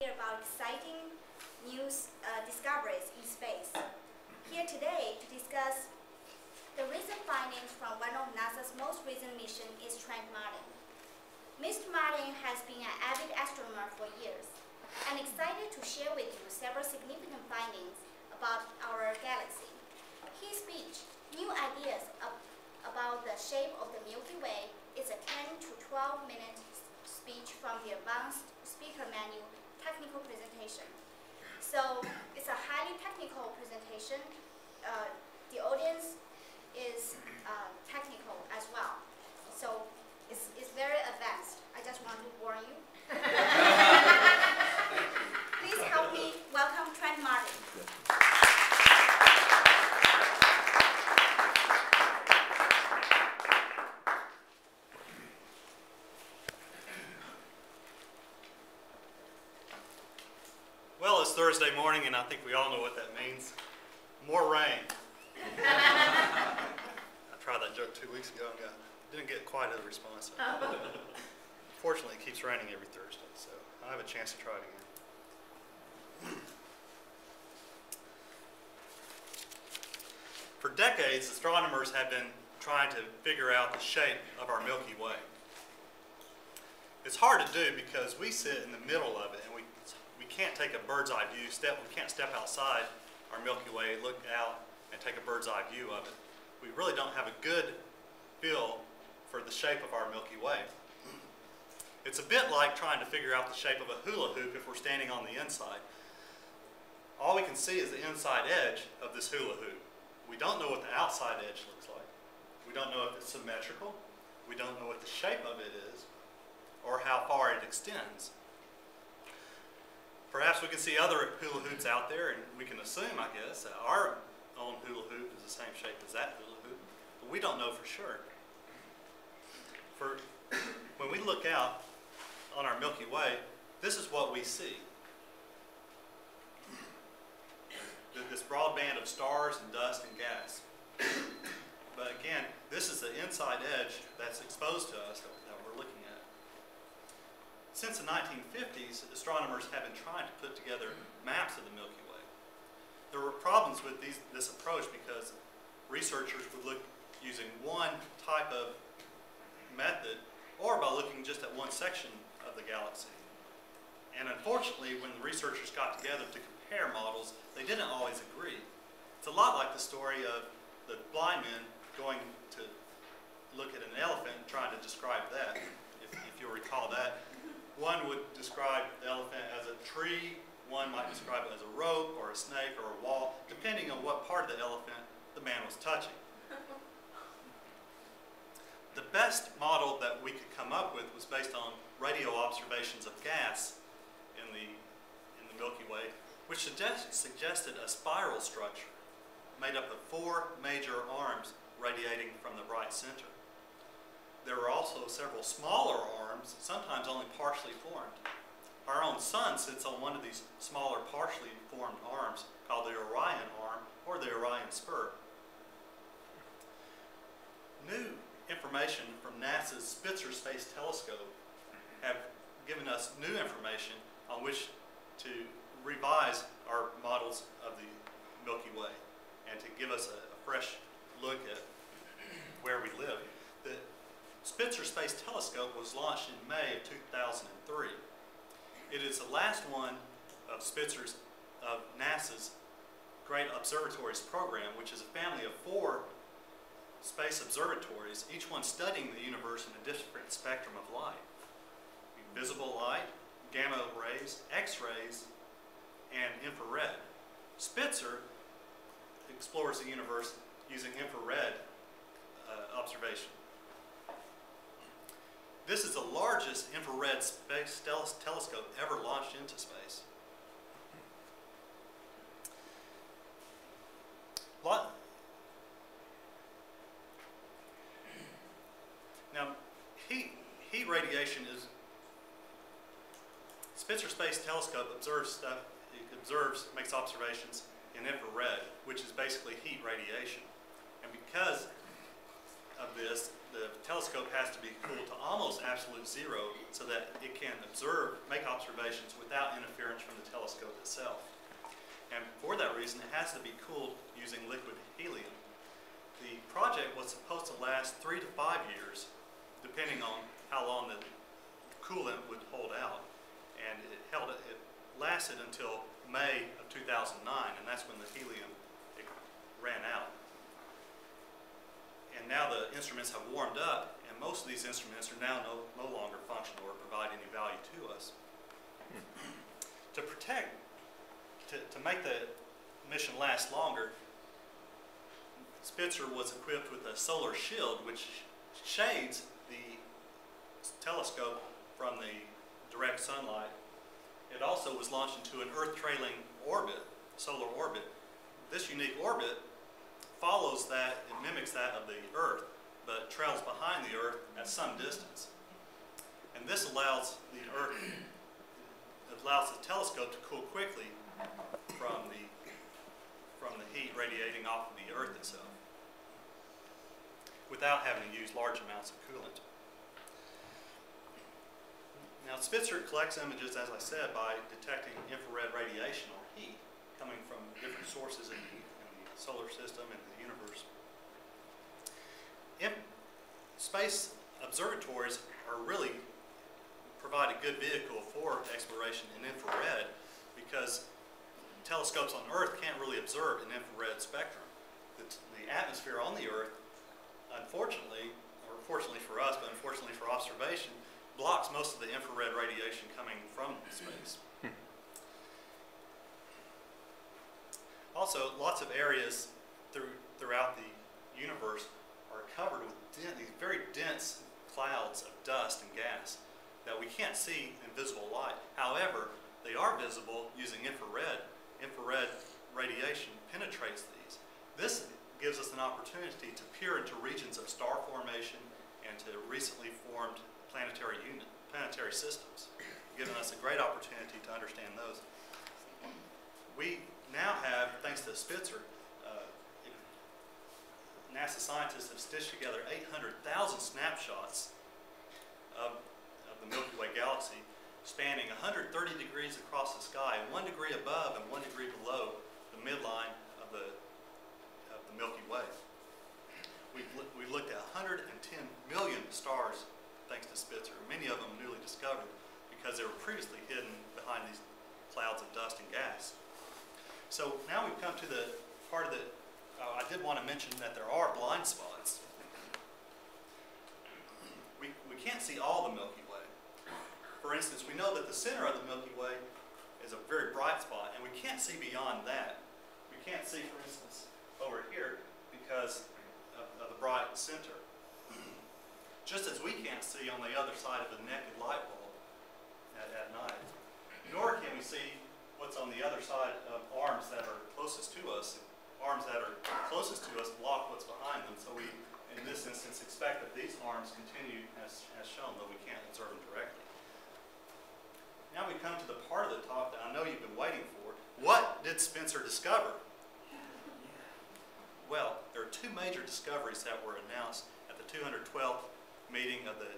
About exciting new discoveries in space. Here today to discuss the recent findings from one of NASA's most recent missions is Trent Martin. Mr. Martin has been an avid astronomer for years and excited to share with you several significant findings about our galaxy. His speech, New Ideas about the Shape of the Milky Way, is a 10 to 12 minute speech from the Advanced Speaker Menu technical presentation. So it's a highly technical presentation. The audience is technical as well. So it's very advanced. I just want to warn you. Please help me welcome Trent Martin. Well, it's Thursday morning, and I think we all know what that means. More rain. I tried that joke 2 weeks ago and didn't get quite a response. Fortunately, it keeps raining every Thursday, so I have a chance to try it again. For decades, astronomers have been trying to figure out the shape of our Milky Way. It's hard to do because we sit in the middle of it, and we can't take a bird's eye view. We can't step outside our Milky Way, look out, and take a bird's eye view of it. We really don't have a good feel for the shape of our Milky Way. It's a bit like trying to figure out the shape of a hula hoop if we're standing on the inside. All we can see is the inside edge of this hula hoop. We don't know what the outside edge looks like. We don't know if it's symmetrical. We don't know what the shape of it is or how far it extends. Perhaps we can see other hula hoops out there, and we can assume, I guess, that our own hula hoop is the same shape as that hula hoop, but we don't know for sure. When we look out on our Milky Way, this is what we see. This broad band of stars and dust and gas. But again, this is the inside edge that's exposed to us that we're looking at. Since the 1950s, astronomers have been trying to put together maps of the Milky Way. There were problems with this approach because researchers would look using one type of method or by looking just at one section of the galaxy. And unfortunately, when the researchers got together to compare models, they didn't always agree. It's a lot like the story of the blind men going to look at an elephant and trying to describe that, if you'll recall that. One would describe the elephant as a tree, one might describe it as a rope or a snake or a wall, depending on what part of the elephant the man was touching. The best model that we could come up with was based on radio observations of gas in the Milky Way, which suggested a spiral structure made up of 4 major arms radiating from the bright center. There are also several smaller arms, sometimes only partially formed. Our own sun sits on one of these smaller partially formed arms called the Orion arm or the Orion spur. New information from NASA's Spitzer Space Telescope have given us new information on which to revise our models of the Milky Way and to give us a fresh look at where we live. The Spitzer Space Telescope was launched in May of 2003. It is the last one of NASA's Great Observatories program, which is a family of 4 space observatories, each one studying the universe in a different spectrum of light. Visible light, gamma rays, X-rays, and infrared. Spitzer explores the universe using infrared observation. This is the largest infrared space telescope ever launched into space. Now, heat radiation is, Spitzer Space Telescope makes observations in infrared, which is basically heat radiation. And because of this, the telescope has to be cooled to almost absolute zero so that it can observe, make observations without interference from the telescope itself. And for that reason, it has to be cooled using liquid helium. The project was supposed to last 3 to 5 years, depending on how long the coolant would hold out. And it lasted until May of 2009, and that's when the helium ran out. And now the instruments have warmed up, and most of these instruments are now no longer functional or provide any value to us. To make the mission last longer, Spitzer was equipped with a solar shield which shades the telescope from the direct sunlight. It also was launched into an Earth-trailing orbit, solar orbit. This unique orbit follows that, it mimics that of the Earth, but trails behind the Earth at some distance. And this allows the telescope to cool quickly from the heat radiating off of the Earth itself, without having to use large amounts of coolant. Now, Spitzer collects images, as I said, by detecting infrared radiation or heat coming from different sources in the solar system and the universe. Space observatories really provide a good vehicle for exploration in infrared, because telescopes on Earth can't really observe an infrared spectrum. The atmosphere on the Earth, unfortunately, or fortunately for us, but unfortunately for observation, blocks most of the infrared radiation coming from space. Also, lots of areas throughout the universe are covered with these very dense clouds of dust and gas that we can't see in visible light. However, they are visible using infrared. Infrared radiation penetrates these. This gives us an opportunity to peer into regions of star formation and to recently formed planetary systems, giving us a great opportunity to understand those. We now have, thanks to Spitzer, NASA scientists have stitched together 800,000 snapshots of the Milky Way galaxy, spanning 130 degrees across the sky, 1 degree above and 1 degree below the midline of the Milky Way. We've looked at 110 million stars thanks to Spitzer, many of them newly discovered because they were previously hidden behind these clouds of dust and gas. So now we've come to the part of the, I did want to mention that there are blind spots. We can't see all the Milky Way. For instance, we know that the center of the Milky Way is a very bright spot, and we can't see beyond that. We can't see, for instance, over here because of the bright center. Just as we can't see on the other side of a naked light bulb at night. Nor can we see what's on the other side of arms that are closest to us. Arms that are closest to us block what's behind them, so we, in this instance, expect that these arms continue as shown, though we can't observe them directly. Now we come to the part of the talk that I know you've been waiting for. What did Spitzer discover? Well, there are two major discoveries that were announced at the 212th meeting of the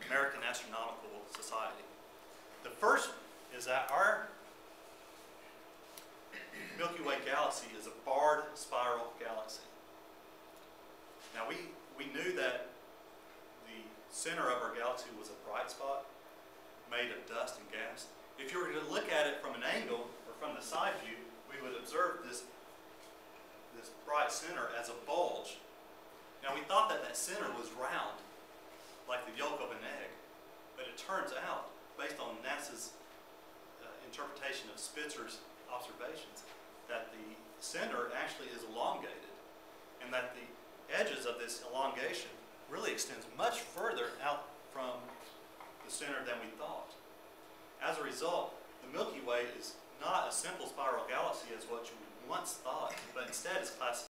American Astronomical Society. The first is that our Milky Way galaxy is a barred spiral galaxy. Now we knew that the center of our galaxy was a bright spot made of dust and gas. If you were to look at it from an angle or from the side view, we would observe this bright center as a bulge. Now we thought that center was round, like the yolk of an egg, but it turns out, based on NASA's interpretation of Spitzer's observations, that the center actually is elongated, and that the edges of this elongation really extends much further out from the center than we thought. As a result, the Milky Way is not a simple spiral galaxy as what you once thought, but instead is